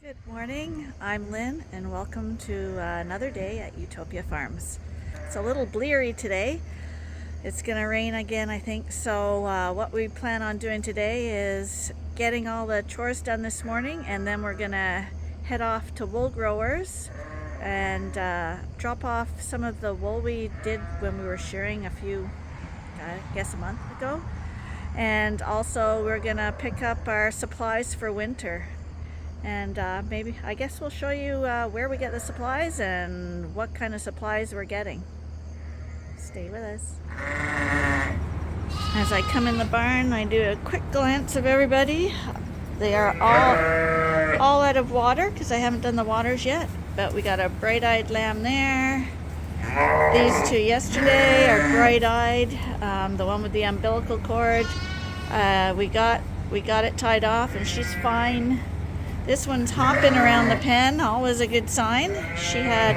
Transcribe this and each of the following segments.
Good morning, I'm Lynn and welcome to another day at Ewetopia Farms. It's a little bleary today. It's gonna rain again, I think, so what we plan on doing today is getting all the chores done this morning, and then we're gonna head off to wool growers and drop off some of the wool we did when we were shearing a month ago. And also we're gonna pick up our supplies for winter. And I guess we'll show you where we get the supplies and what kind of supplies we're getting. Stay with us. As I come in the barn, I do a quick glance of everybody. They are all out of water because I haven't done the waters yet. But we got a bright-eyed lamb there. These two yesterday are bright-eyed. The one with the umbilical cord, we got it tied off and she's fine. This one's hopping around the pen, always a good sign. She had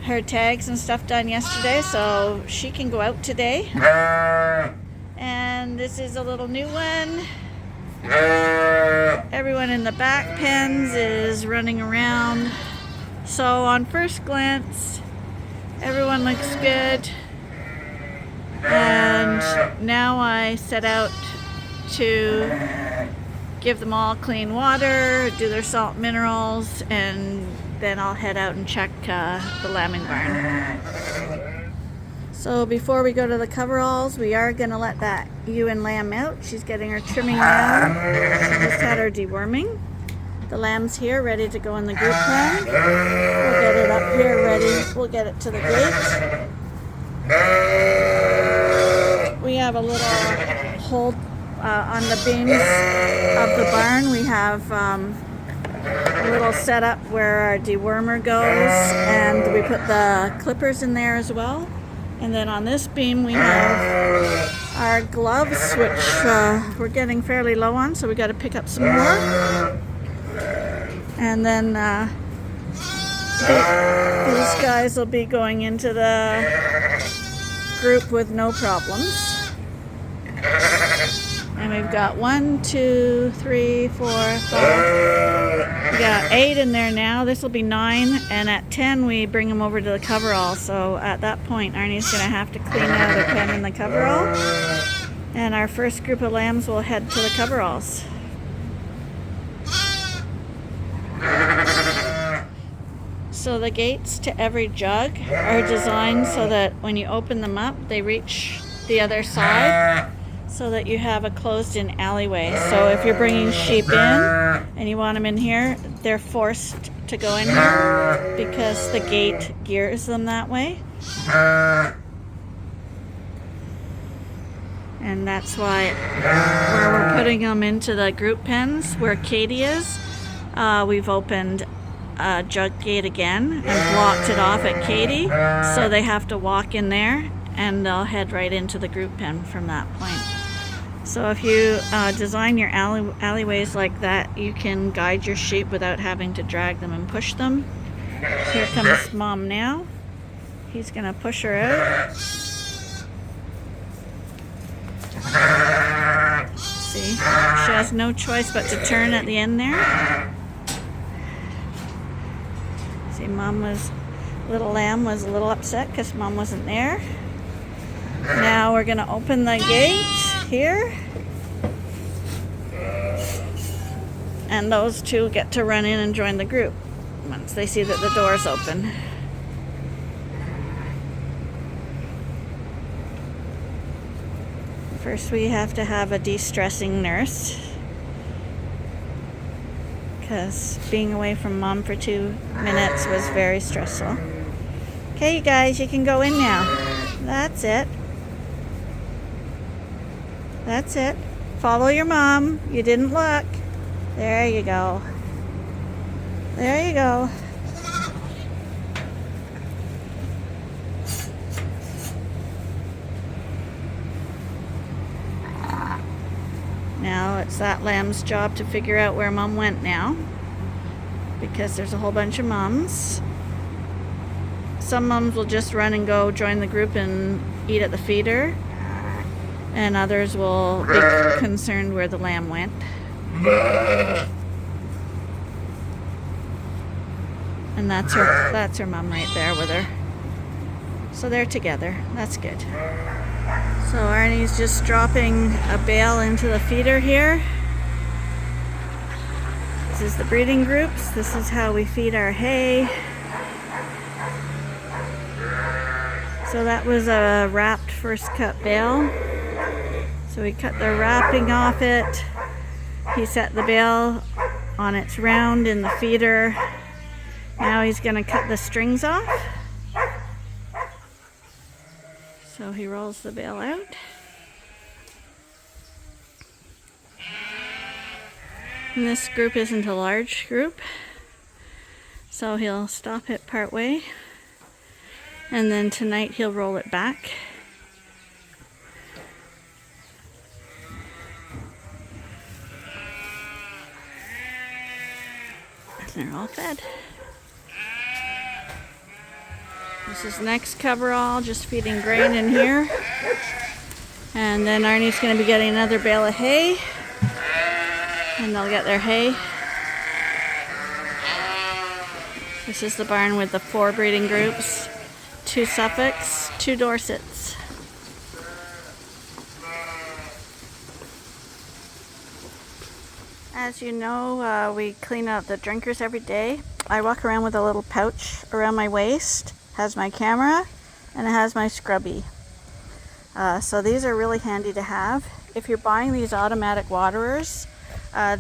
her tags and stuff done yesterday, so she can go out today. And this is a little new one. Everyone in the back pens is running around. So on first glance, everyone looks good. And now I set out to give them all clean water, do their salt minerals, and then I'll head out and check the lambing barn. So before we go to the coveralls, we are going to let that ewe and lamb out. She's getting her trimming now. She just had her deworming. The lamb's here ready to go in the group pen. We'll get it up here ready. We'll get it to the gate. We have a little hole on the beams of the barn. We have a little setup where our dewormer goes, and we put the clippers in there as well. And then on this beam we have our gloves, which we're getting fairly low on, so we got to pick up some more. And then these guys will be going into the group with no problems. And we've got 1, 2, 3, 4, 5. We got 8 in there now. This will be 9. And at 10, we bring them over to the coverall. So at that point, Arnie's going to have to clean out the pen in the coverall. And our first group of lambs will head to the coveralls. So the gates to every jug are designed so that when you open them up, they reach the other side, so that you have a closed-in alleyway. So if you're bringing sheep in and you want them in here, they're forced to go in here because the gate gears them that way. And that's why where we're putting them into the group pens, where Katie is, we've opened a jug gate again and blocked it off at Katie, so they have to walk in there and they'll head right into the group pen from that point. So if you design your alleyways like that, you can guide your sheep without having to drag them and push them. Here comes Mom now. He's going to push her out. See, she has no choice but to turn at the end there. See, little lamb was a little upset because Mom wasn't there. Now we're going to open the gate here, and those two get to run in and join the group once they see that the door's open. First we have to have a de-stressing nurse because being away from Mom for 2 minutes was very stressful. Okay, you guys, you can go in now. That's it. That's it. Follow your mom. You didn't look. There you go. There you go. Now it's that lamb's job to figure out where Mom went now, because there's a whole bunch of mums. Some mums will just run and go join the group and eat at the feeder, and others will be concerned where the lamb went. And that's her mom right there with her. So they're together. That's good. So Arnie's just dropping a bale into the feeder here. This is the breeding groups. This is how we feed our hay. So that was a wrapped first cut bale. So we cut the wrapping off it. He set the bale on its round in the feeder. Now he's going to cut the strings off. So he rolls the bale out. And this group isn't a large group, so he'll stop it part way, and then tonight he'll roll it back. And they're all fed. This is next coverall, just feeding grain in here. And then Arnie's going to be getting another bale of hay. And they'll get their hay. This is the barn with the 4 breeding groups. 2 Suffolks, 2 Dorsets. As you know, we clean out the drinkers every day. I walk around with a little pouch around my waist. Has my camera and it has my scrubby. So these are really handy to have. If you're buying these automatic waterers,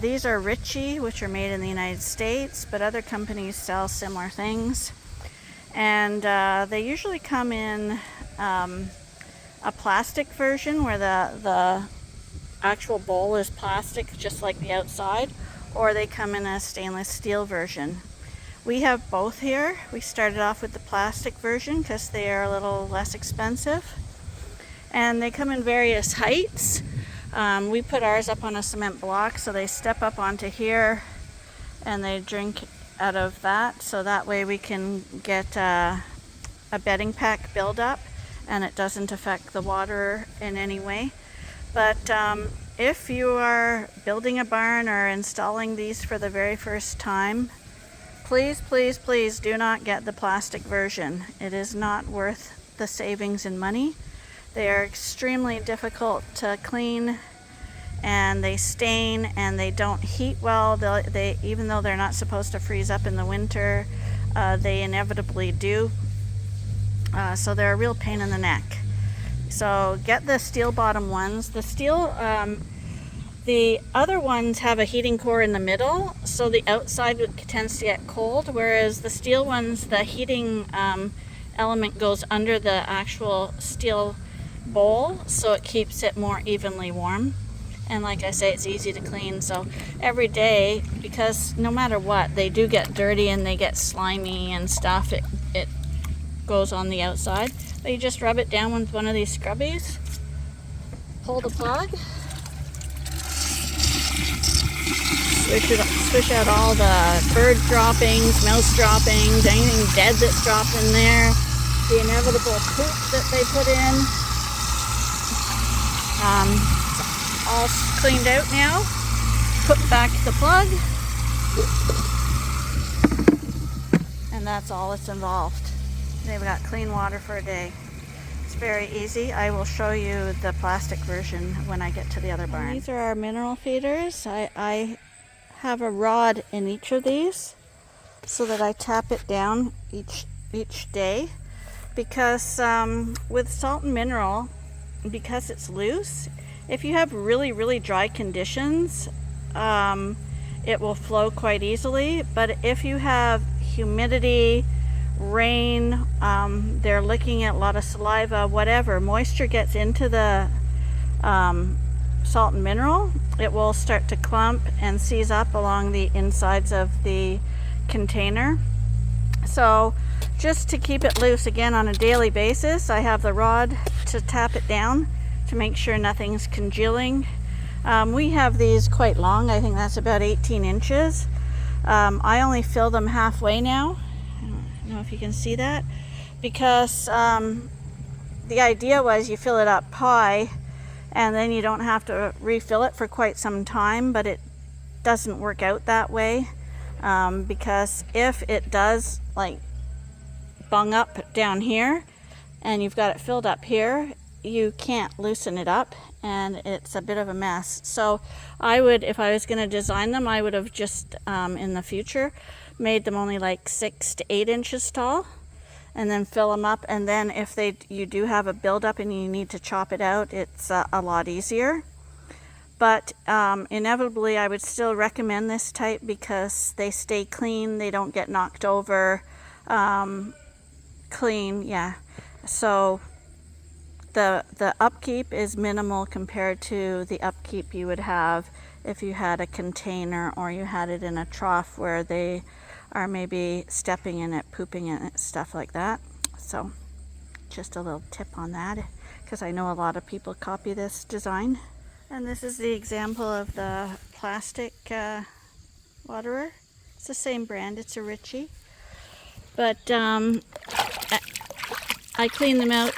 these are Ritchie, which are made in the United States, but other companies sell similar things. And they usually come in a plastic version where the actual bowl is plastic, just like the outside, or they come in a stainless steel version. We have both here. We started off with the plastic version because they are a little less expensive. And they come in various heights. We put ours up on a cement block, so they step up onto here and they drink out of that. So that way we can get a bedding pack buildup and it doesn't affect the water in any way. But if you are building a barn or installing these for the very first time, please, please, please do not get the plastic version. It is not worth the savings in money. They are extremely difficult to clean, and they stain, and they don't heat well. They even though they're not supposed to freeze up in the winter, they inevitably do. So they're a real pain in the neck. So get the steel bottom ones. The other ones have a heating core in the middle, so the outside tends to get cold, whereas the steel ones, the heating element goes under the actual steel bowl, so it keeps it more evenly warm. And like I say, it's easy to clean. So every day, because no matter what, they do get dirty and they get slimy and stuff, it goes on the outside. But you just rub it down with one of these scrubbies, pull the plug, swish out all the bird droppings, mouse droppings, anything dead that's dropped in there, the inevitable poop that they put in. It's all cleaned out now. Put back the plug, and that's all that's involved. They've got clean water for a day. It's very easy. I will show you the plastic version when I get to the other barn. And these are our mineral feeders. I have a rod in each of these so that I tap it down each day, because with salt and mineral, because it's loose, if you have really, really dry conditions, it will flow quite easily. But if you have humidity, rain, they're licking at a lot of saliva, whatever, moisture gets into the salt and mineral, it will start to clump and seize up along the insides of the container. So just to keep it loose again on a daily basis, I have the rod to tap it down to make sure nothing's congealing. We have these quite long. I think that's about 18 inches. I only fill them halfway now. I don't know if you can see that, because the idea was you fill it up high and then you don't have to refill it for quite some time, but it doesn't work out that way. because if it does like bung up down here and you've got it filled up here, you can't loosen it up and it's a bit of a mess. So I would, if I was going to design them, I would have just in the future made them only like 6 to 8 inches tall and then fill them up. And then if you do have a buildup and you need to chop it out, it's a lot easier. But inevitably I would still recommend this type because they stay clean, they don't get knocked over. Clean, yeah. So the upkeep is minimal compared to the upkeep you would have if you had a container or you had it in a trough where they are maybe stepping in it, pooping in it, stuff like that. So just a little tip on that, because I know a lot of people copy this design. And this is the example of the plastic waterer. It's the same brand, it's a Ritchie. But I clean them out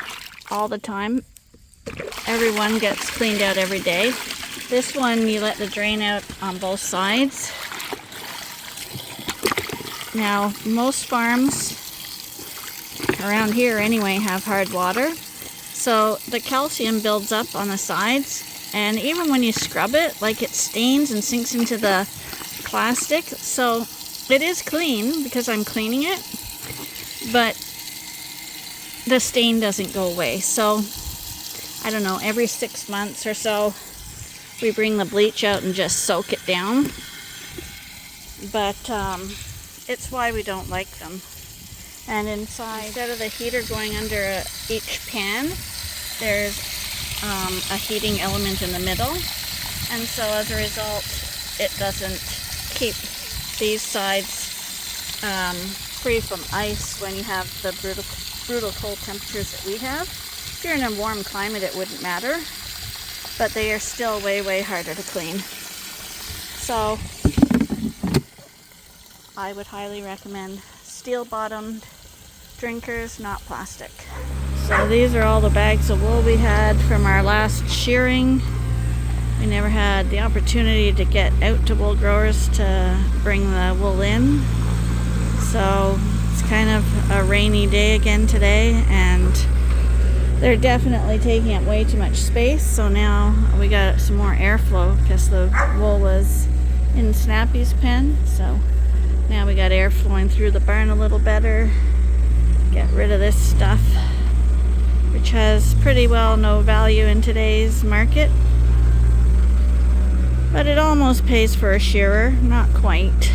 all the time. Everyone gets cleaned out every day. This one, you let the drain out on both sides. Now, most farms around here anyway have hard water. So the calcium builds up on the sides, and even when you scrub it, like it stains and sinks into the plastic. So it is clean because I'm cleaning it, but the stain doesn't go away. So I don't know, every 6 months or so we bring the bleach out and just soak it down. But it's why we don't like them. And inside, instead of the heater going under each pan, there's a heating element in the middle. And so as a result, it doesn't keep these sides free from ice when you have the brutal cold temperatures that we have. If you're in a warm climate, it wouldn't matter, but they are still way, way harder to clean. So I would highly recommend steel-bottomed drinkers, not plastic. So these are all the bags of wool we had from our last shearing. We never had the opportunity to get out to wool growers to bring the wool in. So it's kind of a rainy day again today, and they're definitely taking up way too much space. So now we got some more airflow because the wool was in Snappy's pen. So now we got air flowing through the barn a little better. Get rid of this stuff, which has pretty well no value in today's market. But it almost pays for a shearer, not quite.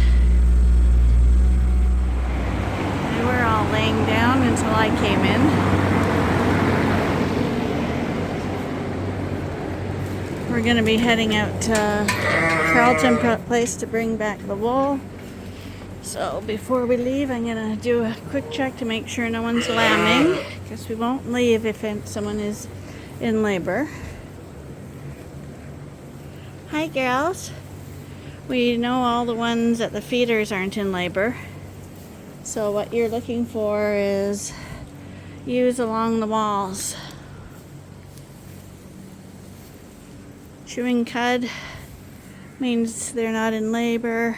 We were all laying down until I came in. We're going to be heading out to Carlton Place to bring back the wool. So before we leave, I'm going to do a quick check to make sure no one's lambing, because we won't leave if someone is in labor. Hi girls. We know all the ones at the feeders aren't in labor. So what you're looking for is ewes along the walls. Chewing cud means they're not in labor.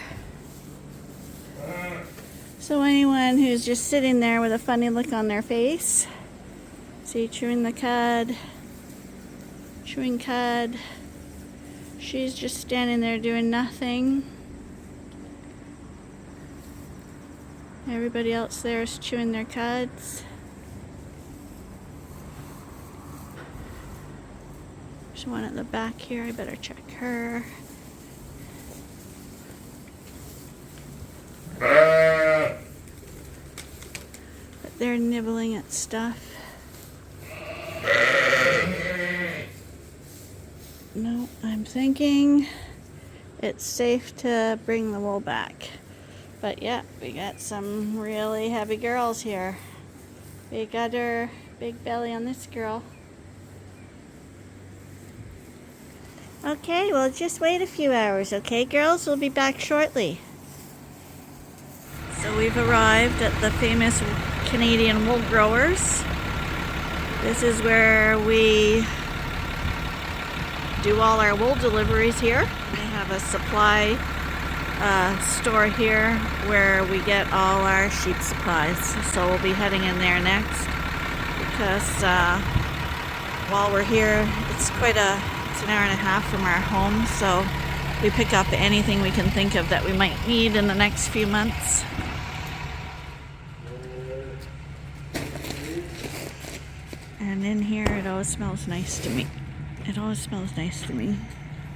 So anyone who's just sitting there with a funny look on their face, see, chewing the cud, chewing cud. She's just standing there doing nothing. Everybody else there is chewing their cuds. There's one at the back here. I better check her. But they're nibbling at stuff. No, I'm thinking it's safe to bring the wool back. But yeah, we got some really heavy girls here. Big udder, big belly on this girl. Okay, well just wait a few hours, okay girls? We'll be back shortly. So we've arrived at the famous Canadian wool growers. This is where we do all our wool deliveries here. They have a supply store here where we get all our sheep supplies. So we'll be heading in there next because while we're here, it's an hour and a half from our home, so we pick up anything we can think of that we might need in the next few months. And in here, it always smells nice to me. It always smells nice to me.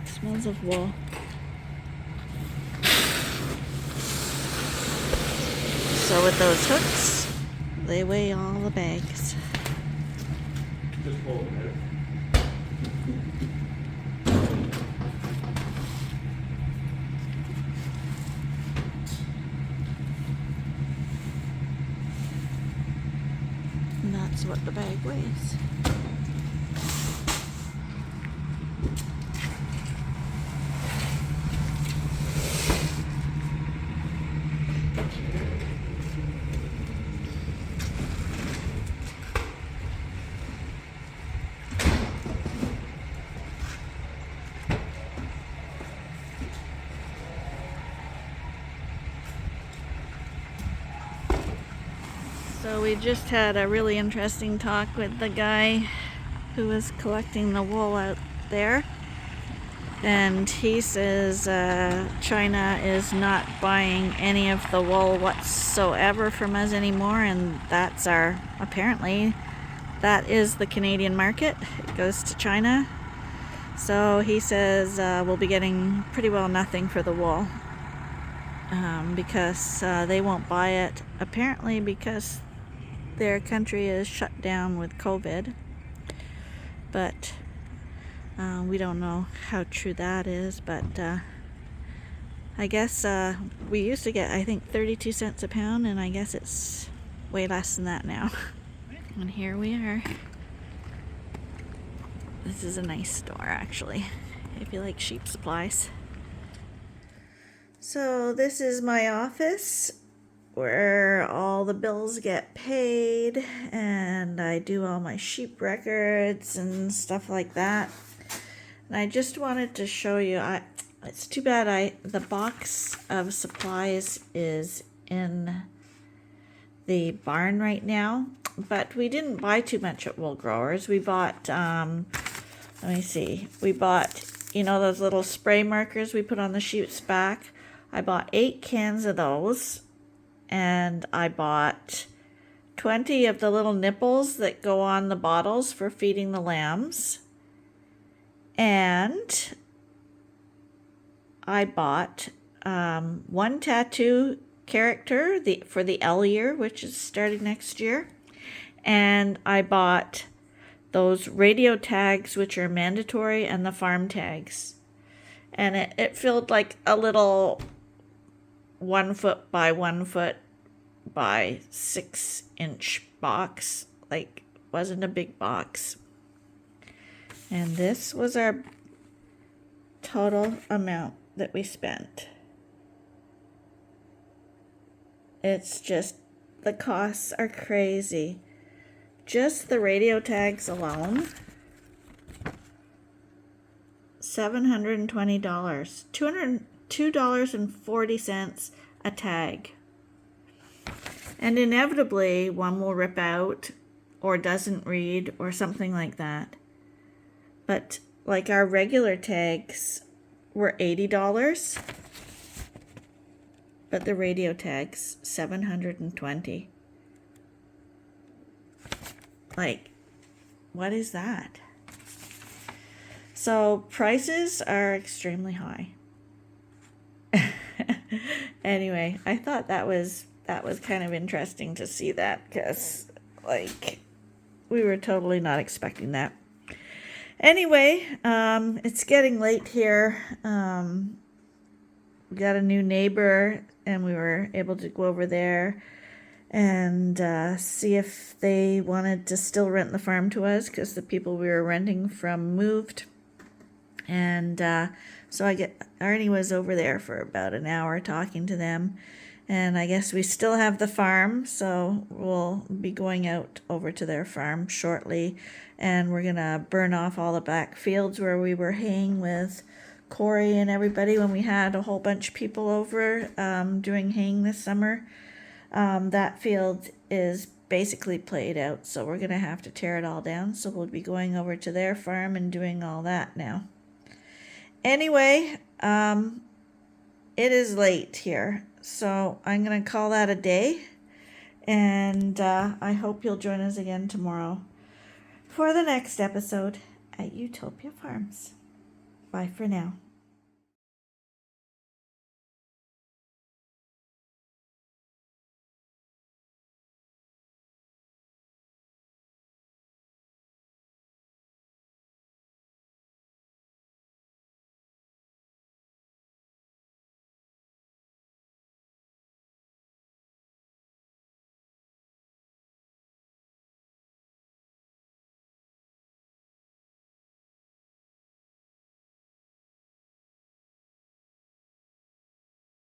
It smells of wool. So with those hooks, they weigh all the bags. Just hold it. And that's what the bag weighs. So we just had a really interesting talk with the guy who was collecting the wool out there. And he says China is not buying any of the wool whatsoever from us anymore, and apparently that is the Canadian market. It goes to China. So he says we'll be getting pretty well nothing for the wool because they won't buy it, apparently because their country is shut down with COVID. But we don't know how true that is, but I guess we used to get, I think, 32 cents a pound, and I guess it's way less than that now. And here we are. This is a nice store, actually, if you like sheep supplies. So this is my office where all the bills get paid, and I do all my sheep records and stuff like that. And I just wanted to show you, it's too bad the box of supplies is in the barn right now, but we didn't buy too much at Wool Growers. We bought, let me see, we bought, those little spray markers we put on the sheep's back. I bought 8 cans of those, and I bought 20 of the little nipples that go on the bottles for feeding the lambs. And I bought 1 tattoo character for the L year, which is starting next year. And I bought those radio tags, which are mandatory, and the farm tags. And it filled like a little 1 foot by 1 foot by 6 inch box. Like, wasn't a big box. And this was our total amount that we spent. It's just, the costs are crazy. Just the radio tags alone, $720, $202.40 a tag. And inevitably, one will rip out or doesn't read or something like that. But like our regular tags were $80, but the radio tags $720. Like, what is that? So prices are extremely high. Anyway, I thought that was kind of interesting to see that, because like we were totally not expecting that. Anyway, it's getting late here. We got a new neighbor, and we were able to go over there and see if they wanted to still rent the farm to us, because the people we were renting from moved. And so Arnie was over there for about an hour talking to them. And I guess we still have the farm, so we'll be going out over to their farm shortly. And we're going to burn off all the back fields where we were haying with Corey and everybody when we had a whole bunch of people over doing haying this summer. That field is basically played out, so we're gonna have to tear it all down. So we'll be going over to their farm and doing all that now. Anyway, it is late here, so I'm gonna call that a day, and I hope you'll join us again tomorrow for the next episode at Ewetopia Farms. Bye for now.